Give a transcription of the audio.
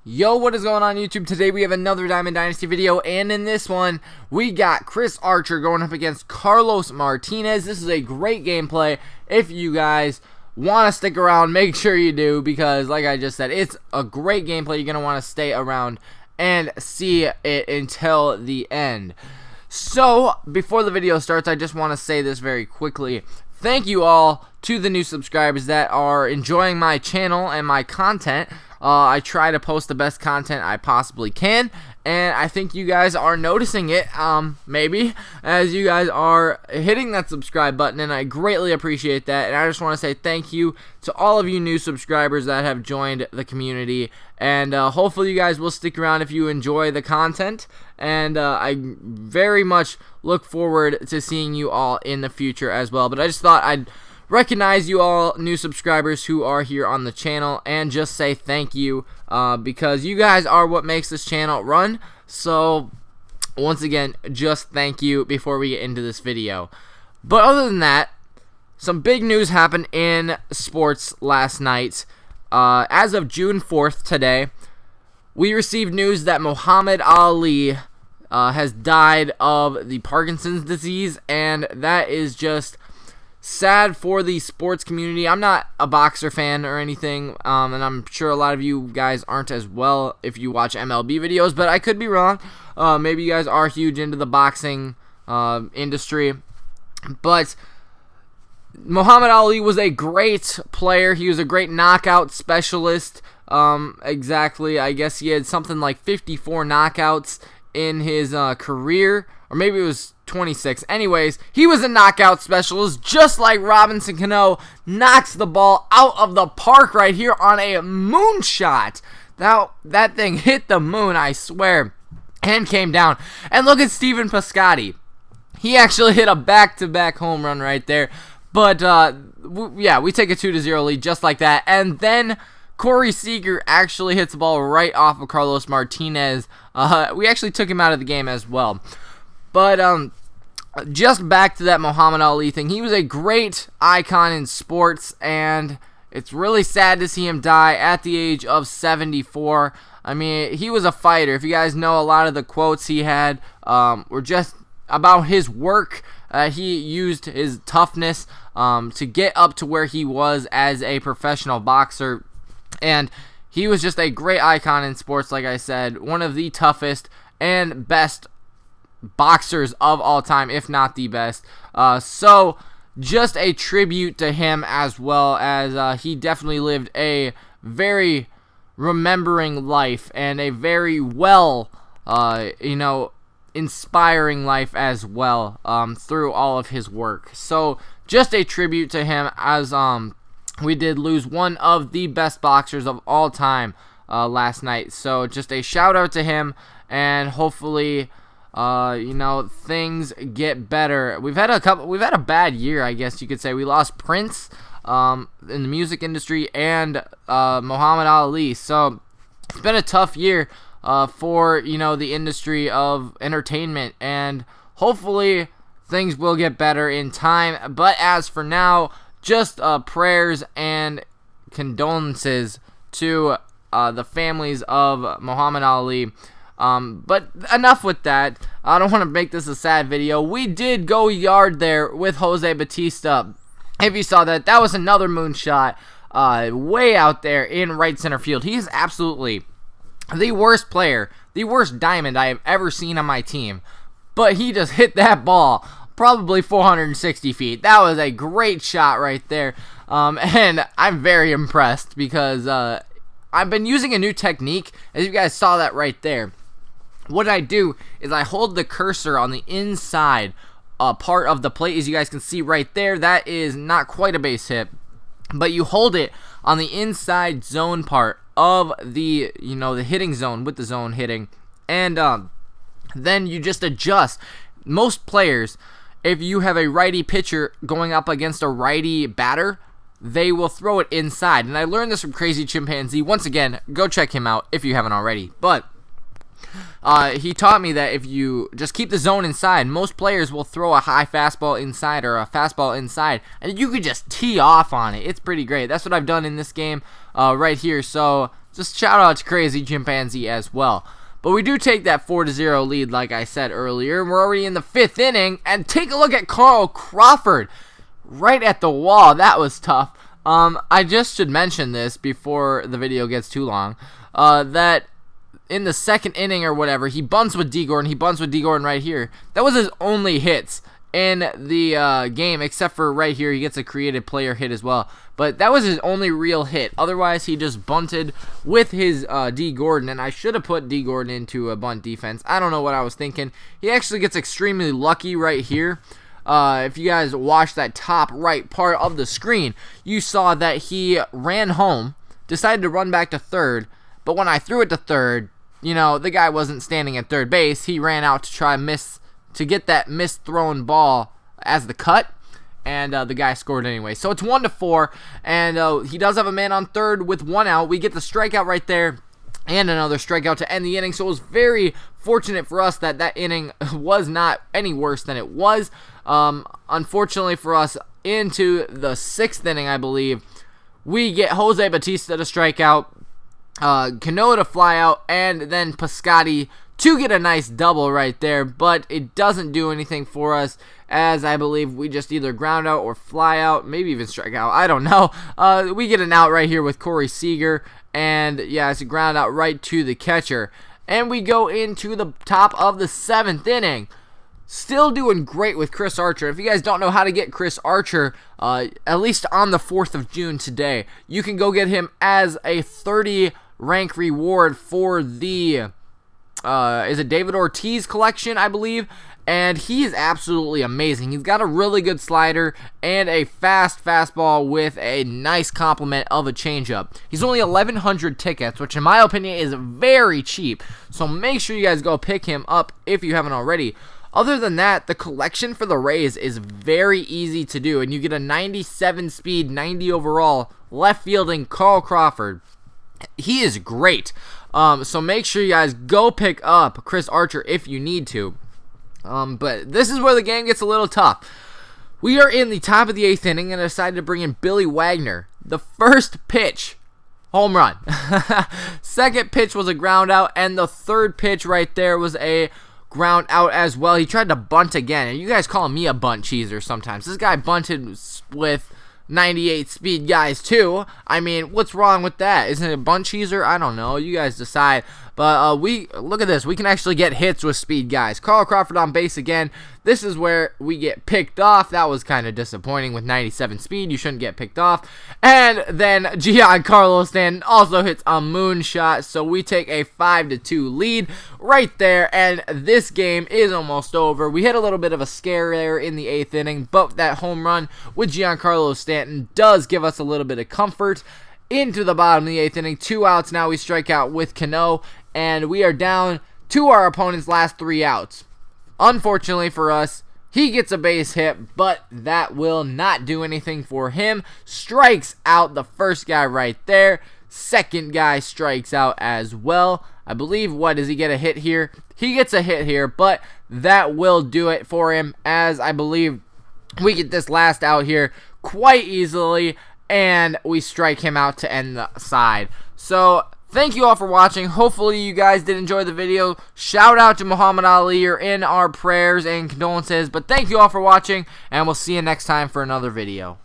Yo, what is going on YouTube? Today we have another Diamond Dynasty video, and in this one, we got Chris Archer going up against Carlos Martinez. This is a great gameplay. If you guys want to stick around, make sure you do, because like I just said, it's a great gameplay. You're going to want to stay around and see it until the end. So, before the video starts, I just want to say this very quickly. Thank you all to the new subscribers that are enjoying my channel and my content. I try to post the best content I possibly can, and I think you guys are noticing it, maybe, as you guys are hitting that subscribe button, and I greatly appreciate that. And I just want to say thank you to all of you new subscribers that have joined the community, and hopefully you guys will stick around if you enjoy the content, and I very much look forward to seeing you all in the future as well. But I just thought I'd recognize you all new subscribers who are here on the channel and just say thank you, because you guys are what makes this channel run. So once again, just thank you before we get into this video. But other than that, some big news happened in sports last night. As of June 4th today, we received news that Muhammad Ali has died of the Parkinson's disease, and that is just sad for the sports community. I'm not a boxer fan or anything, and I'm sure a lot of you guys aren't as well if you watch MLB videos, but I could be wrong. Maybe you guys are huge into the boxing industry. But Muhammad Ali was a great player. He was a great knockout specialist. Exactly. I guess he had something like 54 knockouts in his career, or maybe it was 26. Anyways, he was a knockout specialist, just like Robinson Cano knocks the ball out of the park right here on a moonshot. That thing hit the moon, I swear, and came down. And look at Stephen Piscotty. He actually hit a back-to-back home run right there. But, yeah, we take a 2-0 lead just like that. And then Corey Seager actually hits the ball right off of Carlos Martinez. We actually took him out of the game as well. But just back to that Muhammad Ali thing. He was a great icon in sports, and it's really sad to see him die at the age of 74. I mean, he was a fighter. If you guys know, a lot of the quotes he had were just about his work. He used his toughness to get up to where he was as a professional boxer, and he was just a great icon in sports, like I said. One of the toughest and best boxers of all time, if not the best. So just a tribute to him, as well as he definitely lived a very remembering life and a very well, inspiring life as well, through all of his work. So just a tribute to him, as we did lose one of the best boxers of all time last night. So just a shout out to him, and hopefully things get better. We've had a bad year, I guess you could say. We lost Prince in the music industry, and Muhammad Ali. So it's been a tough year for the industry of entertainment, and hopefully things will get better in time. But as for now, just prayers and condolences to the families of Muhammad Ali. But enough with that. I don't want to make this a sad video. We did go yard there with Jose Bautista. If you saw that, that was another moonshot way out there in right center field. He is absolutely the worst player, the worst diamond I have ever seen on my team. But he just hit that ball probably 460 feet. That was a great shot right there. And I'm very impressed, because I've been using a new technique, as you guys saw that right there. What I do is I hold the cursor on the inside part of the plate, as you guys can see right there. That is not quite a base hit, but you hold it on the inside zone part of the the hitting zone, with the zone hitting, and then you just adjust. Most players, if you have a righty pitcher going up against a righty batter, they will throw it inside. And I learned this from Crazy Chimpanzee. Once again, go check him out if you haven't already. But he taught me that if you just keep the zone inside, most players will throw a high fastball inside or a fastball inside, and you could just tee off on it. It's pretty great. That's what I've done in this game right here. So just shout out to Crazy Chimpanzee as well. But we do take that 4-0 lead, like I said earlier. We're already in the 5th inning, and take a look at Carl Crawford right at the wall. That was tough. I just should mention this before the video gets too long, that in the 2nd inning or whatever, he bunts with D. Gordon. He bunts with D. Gordon right here. That was his only hits in the game, except for right here. He gets a creative player hit as well. But that was his only real hit. Otherwise, he just bunted with his D. Gordon, and I should have put D. Gordon into a bunt defense. I don't know what I was thinking. He actually gets extremely lucky right here. If you guys watched that top right part of the screen, you saw that he ran home, decided to run back to third, but when I threw it to third, you know, the guy wasn't standing at third base. He ran out to try to get that misthrown ball as the cut, and the guy scored anyway. So it's 1-4, and he does have a man on third with 1 out. We get the strikeout right there, and another strikeout to end the inning. So it was very fortunate for us that that inning was not any worse than it was. Unfortunately for us, into the 6th inning, I believe, we get Jose Bautista to strike out, Cano to fly out, and then Piscotty to get a nice double right there, but it doesn't do anything for us, as I believe we just either ground out or fly out, maybe even strike out, I don't know. We get an out right here with Corey Seager, and yeah, it's a ground out right to the catcher. And we go into the top of the 7th inning. Still doing great with Chris Archer. If you guys don't know how to get Chris Archer, at least on the 4th of June today, you can go get him as a 30 rank reward for the is it David Ortiz collection, I believe, and he is absolutely amazing. He's got a really good slider and a fast fastball with a nice complement of a changeup. He's only 1,100 tickets, which in my opinion is very cheap, so make sure you guys go pick him up if you haven't already. Other than that, the collection for the Rays is very easy to do, and you get a 97 speed, 90 overall left fielding Carl Crawford. He is great. So make sure you guys go pick up Chris Archer if you need to. But this is where the game gets a little tough. We are in the top of the 8th inning and decided to bring in Billy Wagner. The first pitch, home run. Second pitch was a ground out, and the third pitch right there was a ground out as well. He tried to bunt again, and you guys call me a bunt cheeser sometimes. This guy bunted with 98 speed guys too. I mean, what's wrong with that? Isn't it a bunt cheeser? I don't know. You guys decide. But we look at this. We can actually get hits with speed guys. Carl Crawford on base again. This is where we get picked off. That was kind of disappointing with 97 speed. You shouldn't get picked off. And then Giancarlo Stanton also hits a moonshot. So we take a 5-2 lead right there. And this game is almost over. We had a little bit of a scare there in the 8th inning, but that home run with Giancarlo Stanton does give us a little bit of comfort. Into the bottom of the 8th inning, 2 outs. Now we strike out with Cano, and we are down to our opponent's last 3 outs. Unfortunately for us, he gets a base hit, but that will not do anything for him. Strikes out the first guy right there. Second guy strikes out as well. I believe, what, does he get a hit here? He gets a hit here, but that will do it for him, as I believe we get this last out here quite easily, and we strike him out to end the side. So thank you all for watching. Hopefully you guys did enjoy the video. Shout out to Muhammad Ali. You're in our prayers and condolences. But thank you all for watching, and we'll see you next time for another video.